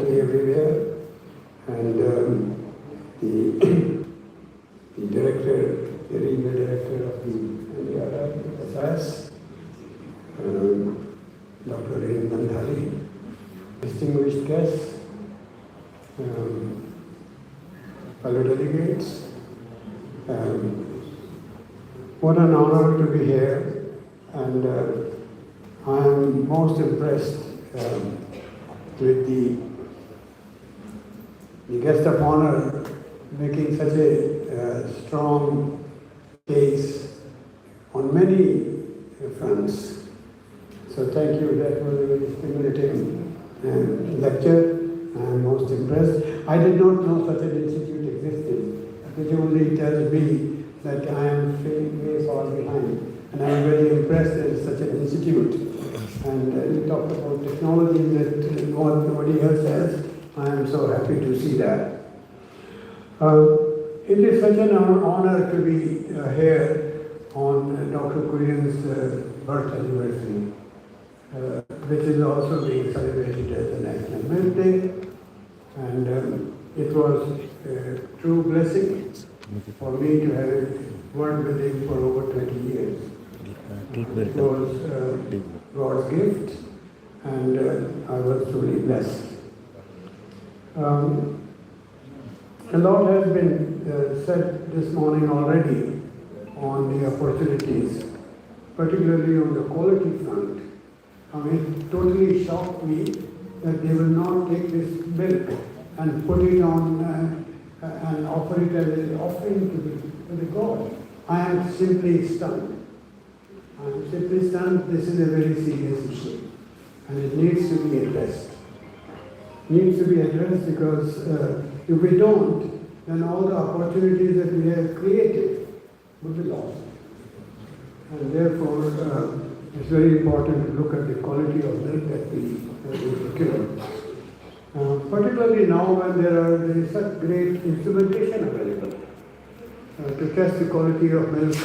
quality everywhere, and the director, the regional director of the SAS, Dr. Ren Nandhali, distinguished guests, fellow delegates. What an honor to be here, and I am most impressed with the guest of honor making such a strong case on many fronts. So thank you. That was a very stimulating lecture. I am most impressed. I did not know such an institute existed, which only tells me that I am way far behind. And I am very impressed in such an institute. And you talked about technology that nobody else has. I am so happy to see that. It is such an honor to be here on Dr. Kurian's birth anniversary, which is also being celebrated as a National Milk Day. And it was a true blessing for me to have worked with him for over 20 years. It was God's gift, and I was truly blessed. A lot has been said this morning already on the opportunities, particularly on the quality front. I mean, it totally shocked me that they will not take this milk and put it on and offer it as an offering to the God. I am simply stunned. I am simply stunned. This is a very serious issue, and it needs to be addressed. It needs to be addressed because if we don't, then all the opportunities that we have created will be lost. And therefore, it's very important to look at the quality of milk that we procure. Particularly now when there is such great instrumentation available to test the quality of milk,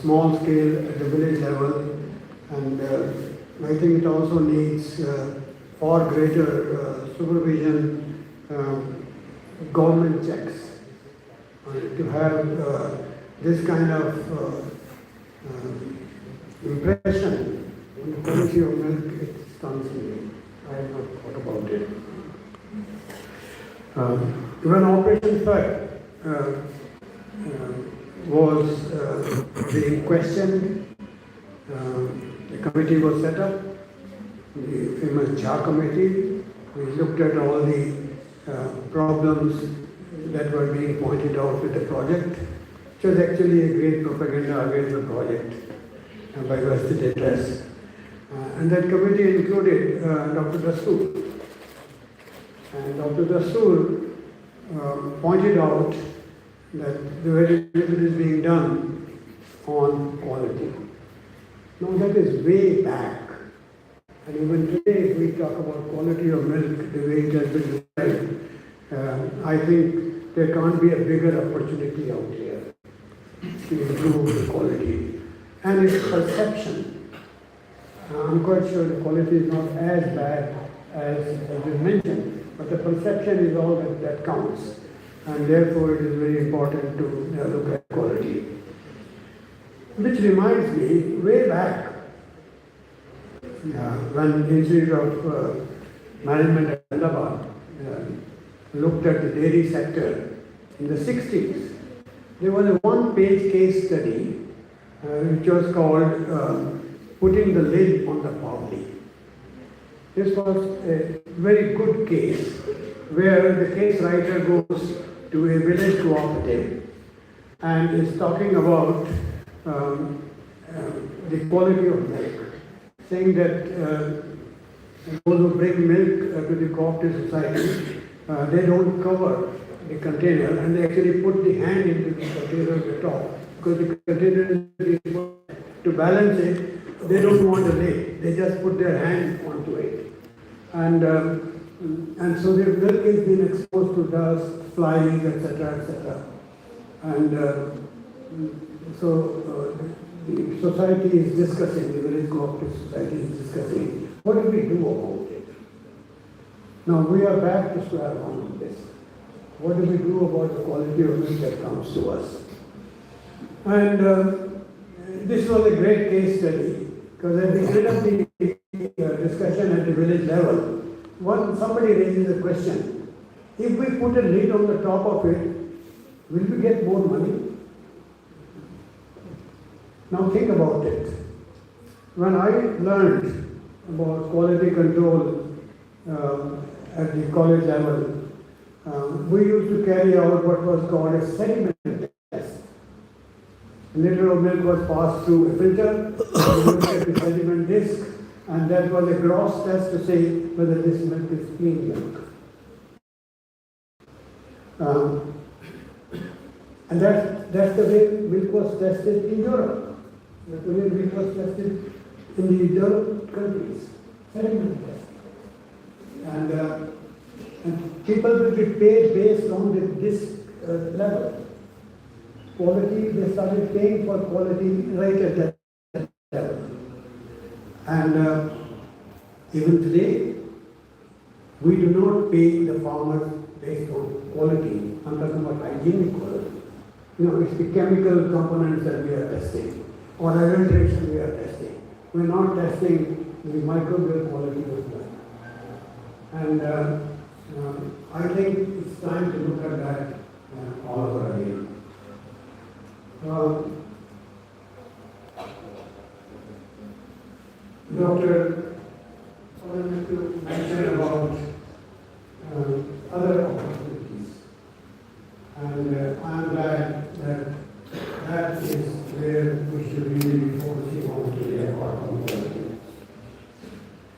small scale at the village level, and I think it also needs far greater supervision, government checks to have this kind of impression on the quality of milk. It stuns me. I have not thought about it. When Operation Flood was being questioned, the committee was set up, the famous JHA committee. We looked at all the problems that were being pointed out with the project, which was actually a great propaganda against the project by vested interests. And that committee included Dr. Dastoor. And Dr. Dastoor pointed out that very little is being done on quality. Now that is way back. And even today, if we talk about quality of milk, the way it has been described, I think there can't be a bigger opportunity out here to improve the quality. And its perception. I'm quite sure the quality is not as bad as you mentioned, but the perception is all that counts. And therefore, it is very important to look at quality. Which reminds me, way back, when the Institute of Management at Ahmedabad looked at the dairy sector in the 60s, there was a one-page case study which was called Putting the Lid on the Poverty. This was a very good case where the case writer goes to a village cooperative and is talking about the quality of milk, saying that those who bring milk to the cooperative society, they don't cover the container and they actually put the hand into the container at the top because the container is to balance it. They don't want a lid, they just put their hand onto it. And so the milk is being exposed to dust, flies, etc., etc. And so the society is discussing, the village cooperative society is discussing, what do we do about it? Now we are back to square one on this. What do we do about the quality of milk that comes to us? And this was a great case study, because at the end of the discussion at the village level, somebody raises a question: if we put a lid on the top of it, will we get more money? Now think about it. When I learned about quality control at the college level, we used to carry out what was called a sediment test. A liter of milk was passed through a filter, we looked at the sediment disk, and that was a gross test to say whether this milk is clean milk. And that's the way milk was tested in Europe. That's the way milk was tested in the developed countries. Sediment test. And people will be paid based on this level. Quality, they started paying for quality right at that level. And even today, we do not pay the farmers based on quality. I'm talking about hygienic quality. It's the chemical components that we are testing, or adulteration we are testing. We're not testing the microbial quality of milk. And I think it's time to look at that all over again. Doctor, I wanted to mention about other opportunities. And I'm glad that is where we should really be focusing on today, apart from quality.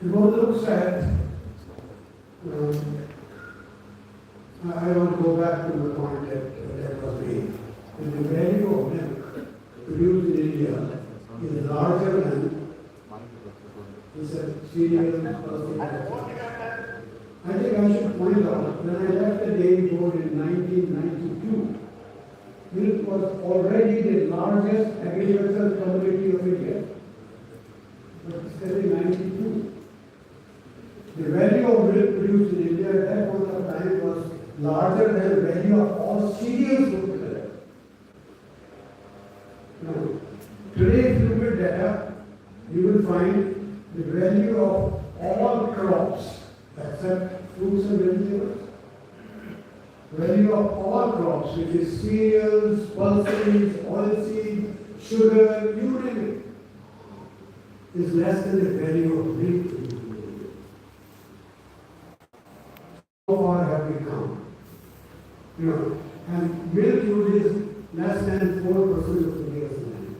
If one looks at I want to go back to the point that was made. And the value of milk produced in India is larger than cereal. I think I should point out, when I left the Dairy Board in 1992, milk was already the largest agricultural commodity of India. But still in 92. The value of milk produced in India at that point of time was larger than the value of all cereals put together. Now, today if you look at data, you will find the value of all crops except fruits and vegetables. Value of all crops, which is cereals, pulses, oilseed, sugar, you name it, is less than the value of milk. How far have we come? And milk use is less than 4% of India's land.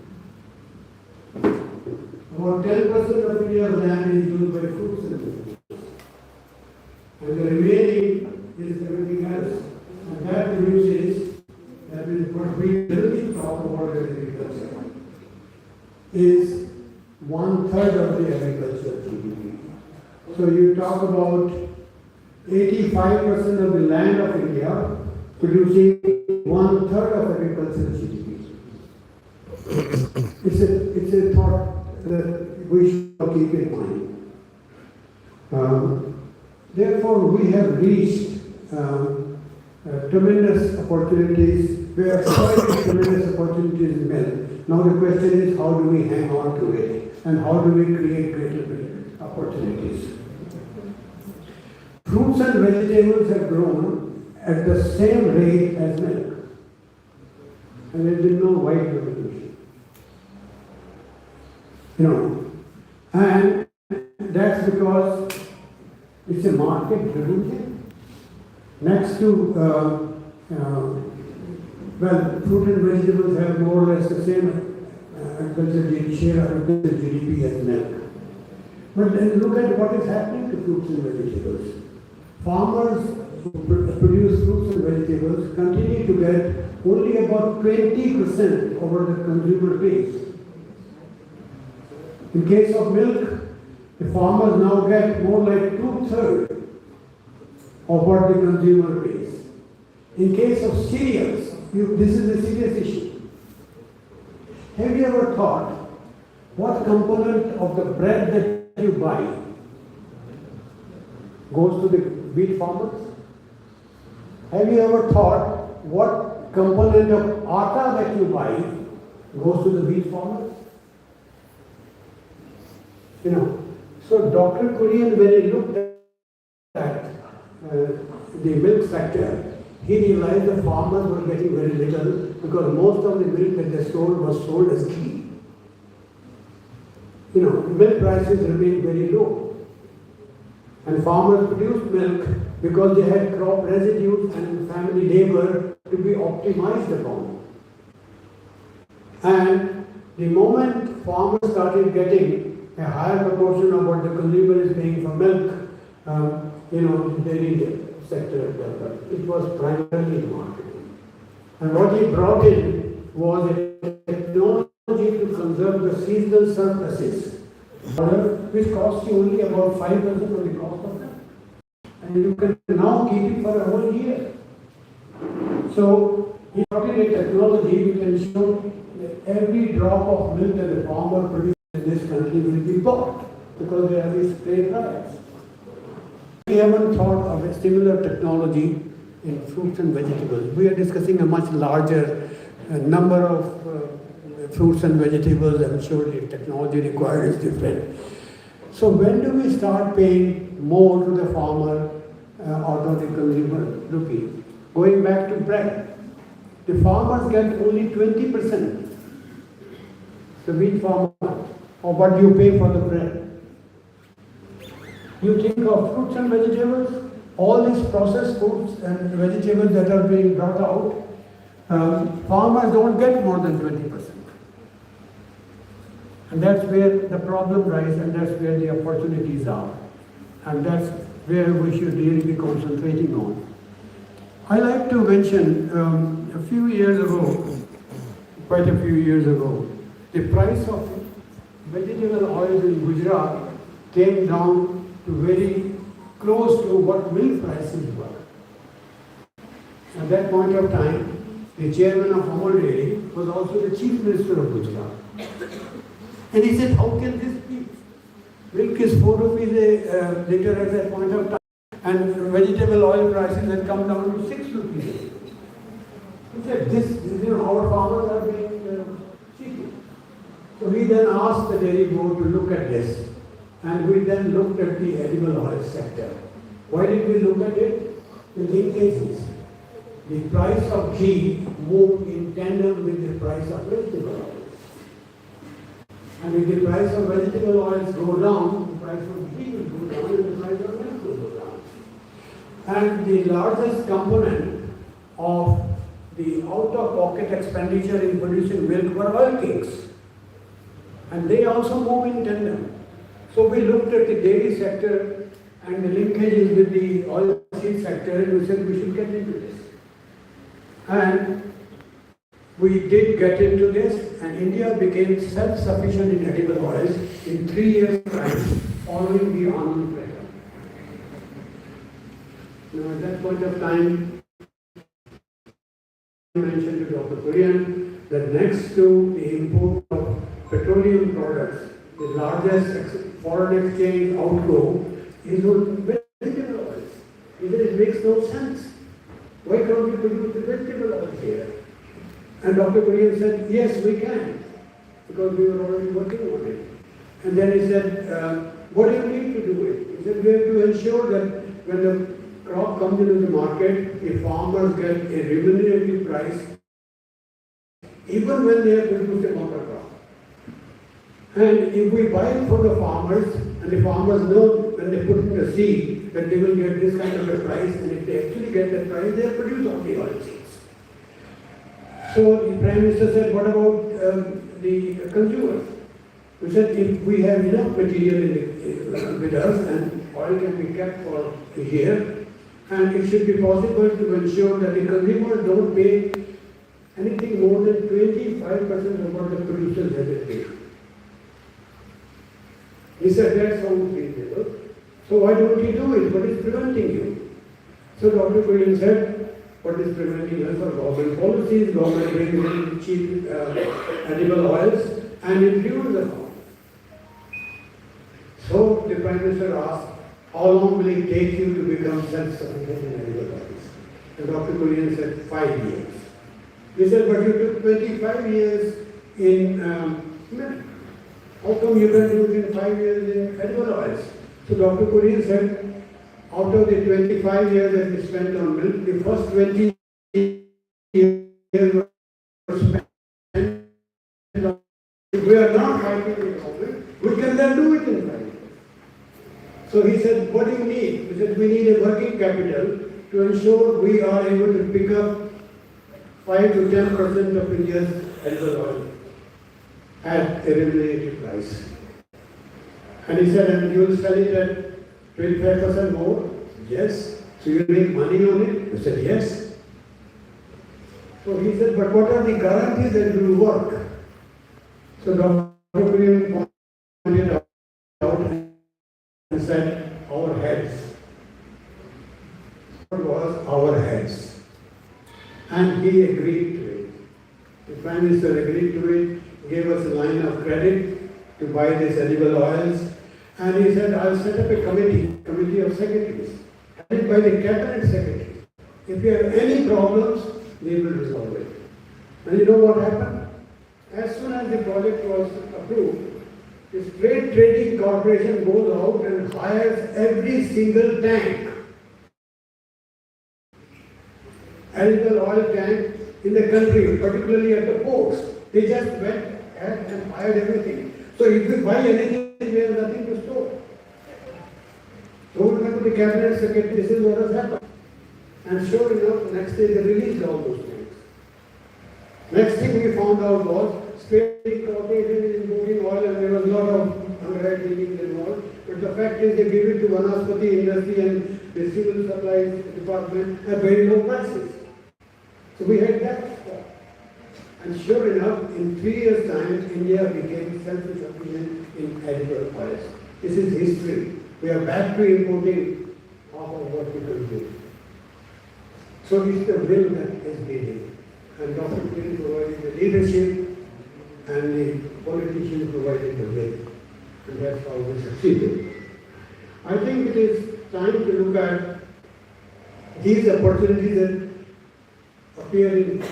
About 10% of India's land is used by fruits and vegetables. And the remaining is everything else. And that produces, that is what we really talk about as agriculture, is 1/3 of the agricultural GDP. So you talk about 85% of the land of India producing 1/3 of agricultural GDP. It's a thought that we should keep in mind. Therefore, we have reached tremendous opportunities. We are exploiting tremendous opportunities in milk. Now the question is, how do we hang on to it, and how do we create greater opportunities? Fruits and vegetables have grown at the same rate as milk, and there has been no white revolution. And that's because it's a market-driven thing. Next to, fruit and vegetables have more or less the same share of agricultural GDP as milk. But then look at what is happening to fruits and vegetables. Farmers who produce fruits and vegetables continue to get only about 20% over the consumer base. In case of milk, the farmers now get more like 2/3 of what the consumer pays. In case of cereals, this is a serious issue. Have you ever thought what component of the bread that you buy goes to the wheat farmers? Have you ever thought what component of atta that you buy goes to the wheat farmers? You know, so Dr. Kurian, when he looked at the milk sector, he realized the farmers were getting very little because most of the milk that they sold was sold as ghee. You know, milk prices remained very low. And farmers produced milk because they had crop residues and family labor to be optimized upon. And the moment farmers started getting a higher proportion of what the consumer is paying for milk, the dairy sector developed. It was primarily marketing. And what he brought in was a technology to conserve the seasonal surpluses, which costs you only about 5% of the cost of that. And you can now keep it for a whole year. So, he brought in a technology which ensured that every drop of milk that the farmer produces in this country will be bought because they have these spray products. We haven't thought of a similar technology in fruits and vegetables. We are discussing a much larger number of fruits and vegetables. I'm sure the technology required is different. So when do we start paying more to the farmer or to the consumer rupee? Going back to bread, the farmers get only 20%. The wheat farmer, or what you pay for the bread. You think of fruits and vegetables, all these processed foods and vegetables that are being brought out, farmers don't get more than 20%. And that's where the problem lies, and that's where the opportunities are. And that's where we should really be concentrating on. I like to mention a few years ago, quite a few years ago, the price of vegetable oils in Gujarat came down to very close to what milk prices were. At that point of time, the chairman of Amul Dairy was also the chief minister of Gujarat. And he said, how can this be? Milk is 4 rupees a liter at that point of time, and vegetable oil prices had come down to 6 rupees. He said, our farmers are being cheated. So we then asked the dairy board to look at this. And we then looked at the edible oil sector. Why did we look at it? The linkages. The price of ghee moved in tandem with the price of vegetable oils. And if the price of vegetable oils go down, the price of ghee will go down and the price of milk will go down. And the largest component of the out-of-pocket expenditure in producing milk were oil cakes. And they also move in tandem. So we looked at the dairy sector and the linkages with the oilseed sector, and we said we should get into this. And we did get into this, and India became self-sufficient in edible oils in 3 years' time, following the Anand Prayer. Now at that point of time, I mentioned to Dr. Kurian that next to the import of petroleum products, the largest foreign exchange outgo is on vegetable oils. He said it makes no sense. Why can't we produce the vegetable oils here? And Dr. Kurian said, yes, we can, because we were already working on it. And then he said, what do you need to do it? He said, we have to ensure that when the crop comes into the market, the farmers get a remunerative price, even when they have produced a motor crop. And if we buy it for the farmers, and the farmers know when they put in the seed that they will get this kind of a price, and if they actually get that price, they produce all the oil seeds. So the Prime Minister said, what about the consumers? We said, if we have enough material with us and oil can be kept for a year, and it should be possible to ensure that the consumers don't pay anything more than 25% of what the producers have to pay. He said, that sounds reasonable. So why don't you do it? What is preventing you? So Dr. Kurian said, what is preventing us are government policies, government brings in cheap edible oils and influence the farm. So the Prime Minister asked, how long will it take you to become self-sufficient in edible oils? And Dr. Kurian said 5 years. He said, but you took 25 years in milk. How come you can do it in 5 years in edible oils? So Dr. Kurian said, out of the 25 years that we spent on milk, the first 20 years were spent on. If we are not fighting the problem, we can then do it in 5 years. So he said, what do you need? He said, we need a working capital to ensure we are able to pick up 5 to 10% of India's edible oil at a remunerative price. And he said, and you will sell it at 25% more? Yes. So you make money on it? I said, yes. So he said, but what are the guarantees that it will work? So Dr. Kurian pointed out and said, our heads. What was our heads? And he agreed to it. The Prime Minister agreed to it, gave us a line of credit to buy these edible oils, and he said, I'll set up a committee of secretaries, headed by the cabinet secretary. If you have any problems, they will resolve it. And you know what happened? As soon as the project was approved, the Trade Trading Corporation goes out and hires every single tank, edible oil tank in the country, particularly at the ports. They just went and hired everything. So if we buy anything, we have nothing to store. So we went to the cabinet secretary, this is what has happened. And sure enough, next day they released all those things. Next thing we found out was, State Corporation is importing oil and there was a lot of underwriting dealings involved. But the fact is they gave it to Vanaspati industry and the civil supplies department at very low prices. So we had that stuff. And sure enough, in 3 years' time, India became self-sufficient in edible oils. This is history. We are back to importing half of what we consume. So it's the will that is needed. And Dr. Kurian provided the leadership and the politicians provided the will. And that's how we succeeded. I think it is time to look at these opportunities that appear in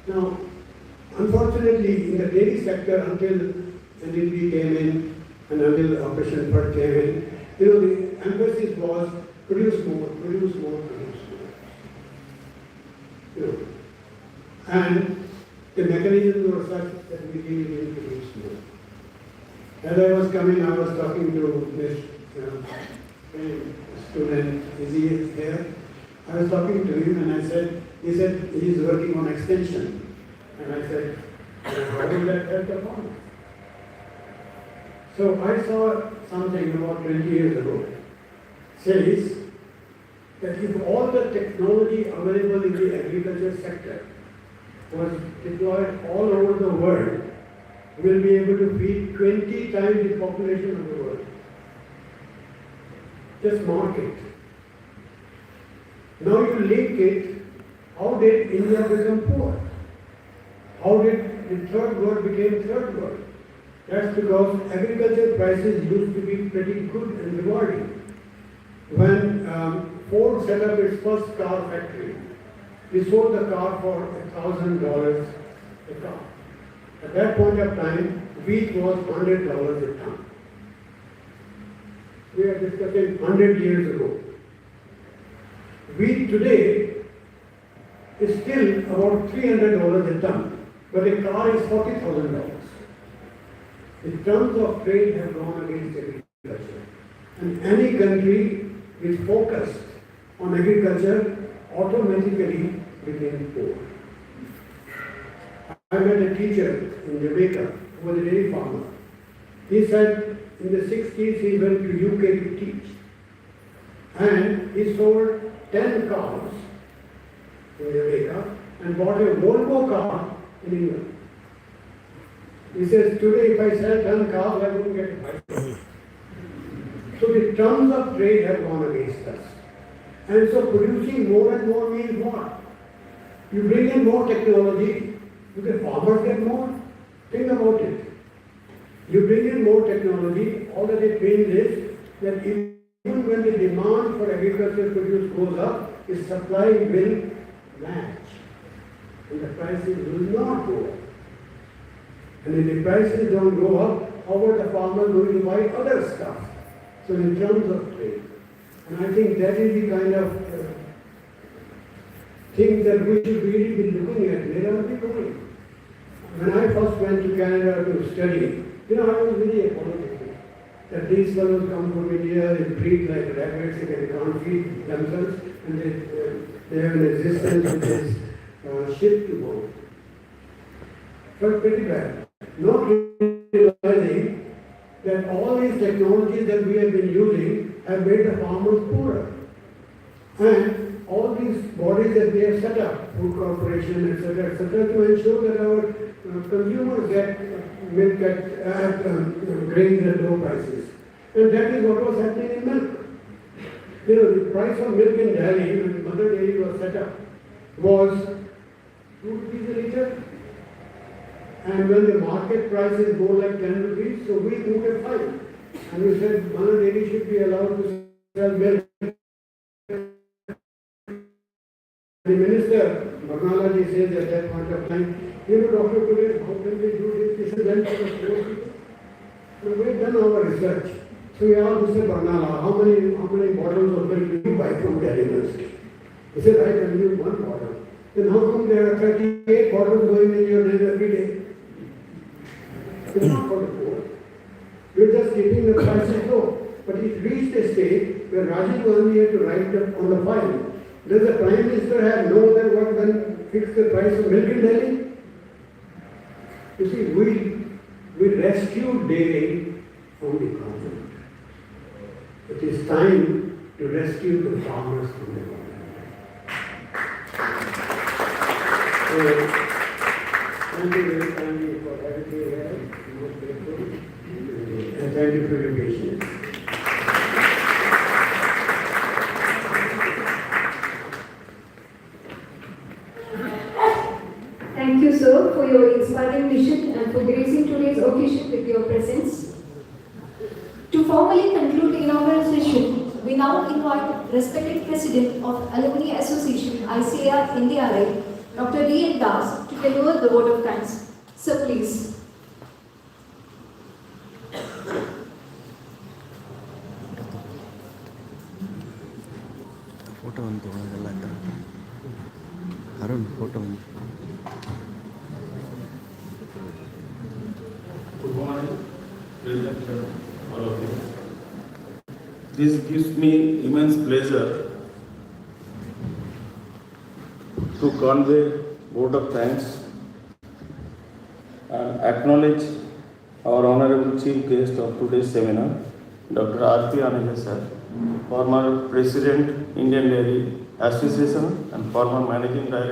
now, unfortunately, in the dairy sector, until NDP came in and until Operation Flood came in, the emphasis was produce more, produce more, produce more. And the mechanisms were such that we really didn't produce more. As I was coming, I was talking to this student, is he here? I was talking to him and he said he is working on extension. And I said, how will that help the farmer? So I saw something about 20 years ago, says that if all the technology available in the agriculture sector was deployed all over the world, we'll be able to feed 20 times the population of the world. Just mark it. Now you link it, how did India become poor? How did the third world become third world? That's because agriculture prices used to be pretty good and rewarding. When Ford set up its first car factory, we sold the car for $1,000 a car. At that point of time, wheat was $100 a ton. We are discussing 100 years ago. Wheat today is still about $300 a ton, but a car is $40,000. The terms of trade have gone against agriculture. And any country which focused on agriculture automatically became poor. I met a teacher in Jamaica who was a dairy farmer. He said in the 60s he went to UK to teach. And he sold 10 cars in Jamaica and bought a Volvo car in England. He says, today if I sell 10 cars, I wouldn't get a bicycle. So the terms of trade have gone against us. And so producing more and more means what? You bring in more technology, you can farmers get more. Think about it. You bring in more technology, all that it means is that even when the demand for agricultural produce goes up, its supply will match. And the prices will not go up. And if the prices don't go up, how about the farmer going to buy other stuff? So in terms of trade. And I think that is the kind of thing that we should really be looking at. Where are we going? When I first went to Canada to study, I was really apologetic that these fellows come from India, they breed like rabbits, they can't feed themselves, and they have an existence which is shit to board. But pretty bad. Not realizing that all these technologies that we have been using have made the farmers poorer. And all these bodies that we have set up, food corporation, etc., to ensure that our consumers get milk at grains at low prices. And that is what was happening in milk. The price of milk in Delhi, when Mother Dairy was set up, was 2 rupees a litre. And when the market price is more like 10 rupees, so we moved at 5. And we said Mother Dairy should be allowed to sell milk. The minister, Barnala ji, says at that point of time, Dr. Kulin, how can we do this? This is then for the poor people. So we have done our research. So we asked Mr. Barnala, how many bottles of milk do you buy from Delhi University? He said, I consume 1 bottle. Then how come there are 38 bottles going in your name every day? It's not for the poor. You're just keeping the prices low. But it reached a stage where Rajiv Gandhi had to write on the file. Does the Prime Minister have no other work than fix the price of milk in Delhi? You see, we rescued dairy from the government. It is time to rescue the farmers from the government. So, thank you very kindly for having me here. I'm most grateful. And thank you for your patience. Thank you, sir, for your inspiring mission and for gracing today's occasion with your presence. To formally conclude the inaugural session, we now invite respected President of Alumni Association, ICAR NDRI, Dr. D. N. Das, to deliver the vote of thanks. Sir, please. Photo on Arun, photo on. Good morning, President, all of you. This gives me immense pleasure to convey vote of thanks and acknowledge our honorable chief guest of today's seminar, Dr. R. P. Anand sir, former President, Indian Dairy Association and former Managing Director.